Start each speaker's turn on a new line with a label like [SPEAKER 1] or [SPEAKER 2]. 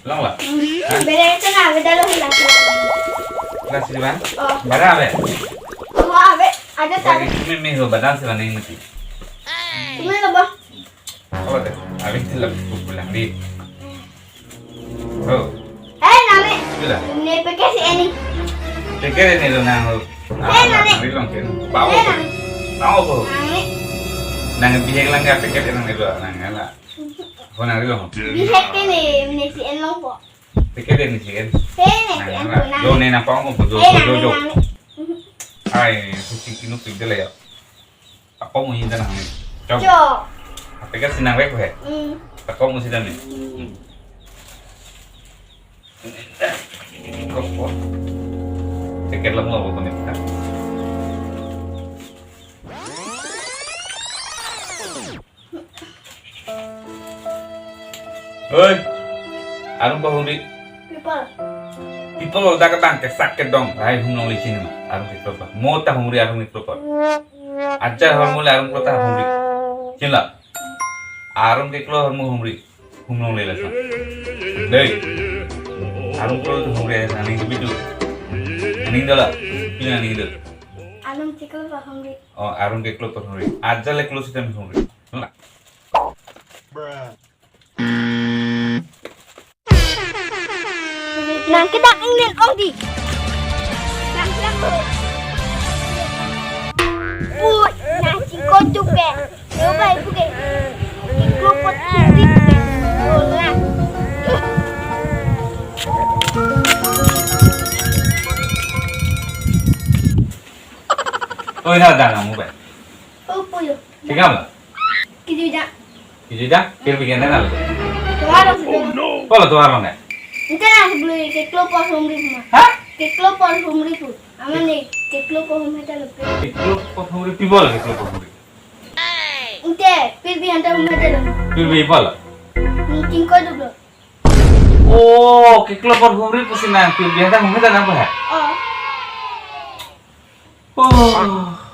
[SPEAKER 1] Long lah.
[SPEAKER 2] Beda itu na beda lo hilang.
[SPEAKER 1] Kelas di mana?
[SPEAKER 2] Oh.
[SPEAKER 1] Bara abe.
[SPEAKER 2] Oh, abe ada
[SPEAKER 1] Lagi
[SPEAKER 2] tak?
[SPEAKER 1] ini ho badal sih mana ini mati.
[SPEAKER 2] Ini lo bah.
[SPEAKER 1] Oh deh. Abe itu lebih pulang di. Oh.
[SPEAKER 2] Name.
[SPEAKER 1] Bila.
[SPEAKER 2] Ini pakai si ini.
[SPEAKER 1] Pikir ini lo nang ho.
[SPEAKER 2] Nane.
[SPEAKER 1] Ini long kan. Bawa. Tahu po.
[SPEAKER 2] Name.
[SPEAKER 1] Nang bihek lang ka pikir nang itu nang ala. Ho nang itu.
[SPEAKER 2] Bisa ni si enlong po.
[SPEAKER 1] Pikir ini sih kan.
[SPEAKER 2] Ni si enlong
[SPEAKER 1] Nang. Do ne na pang ko do do. Ay, suci kinu pigde le ya. Apa mo hinda nang ni? Coba.
[SPEAKER 2] Jo.
[SPEAKER 1] Pikir sinang wek he. Apa mo sida ni? Kok. Pikir lang mo ko ni ta. Oi. Arung ba humri?
[SPEAKER 2] People.
[SPEAKER 1] People udah ketang kesak kedong. Rai hum nong licin ma. Arung itu apa? Mota humri arung itu apa? Ajar hormul arung kota humri. Cila. Arung keklo hormul humri. Hum nong lela sa. Dei. Arung klo tu humri ada ning bidu. Ning dala. Pina ning dala.
[SPEAKER 2] Anong cikal ba hungry?
[SPEAKER 1] Oh, arung keklo tu humri. Ajar le klo sistem humri. Lah.
[SPEAKER 2] Nang kita ingin odi. Nang mo. Uy, nasi kodok be. Coba ibu ke. Ikrupot ini. Bola.
[SPEAKER 1] Oh, ini ada kamu be.
[SPEAKER 2] Opo yo.
[SPEAKER 1] Tinggal lah.
[SPEAKER 2] Kijuja.
[SPEAKER 1] Kijida, kir bikin apa?
[SPEAKER 2] Tuaro sebelum.
[SPEAKER 1] Kalau tuh arung ya.
[SPEAKER 2] Ito na sebelum keklo po hungry mo.
[SPEAKER 1] Hah?
[SPEAKER 2] Keklo po hungry po. Aman ni keklo po hungry talo.
[SPEAKER 1] Keklo pot humri pibol keklo pot humri.
[SPEAKER 2] Inte, pilbi hanta hungry talo.
[SPEAKER 1] Pil pibol.
[SPEAKER 2] King ko dublo.
[SPEAKER 1] Oh, keklo pot humri pusing nang pil biasa humri dan apa ya?
[SPEAKER 2] Oh.
[SPEAKER 1] Oh.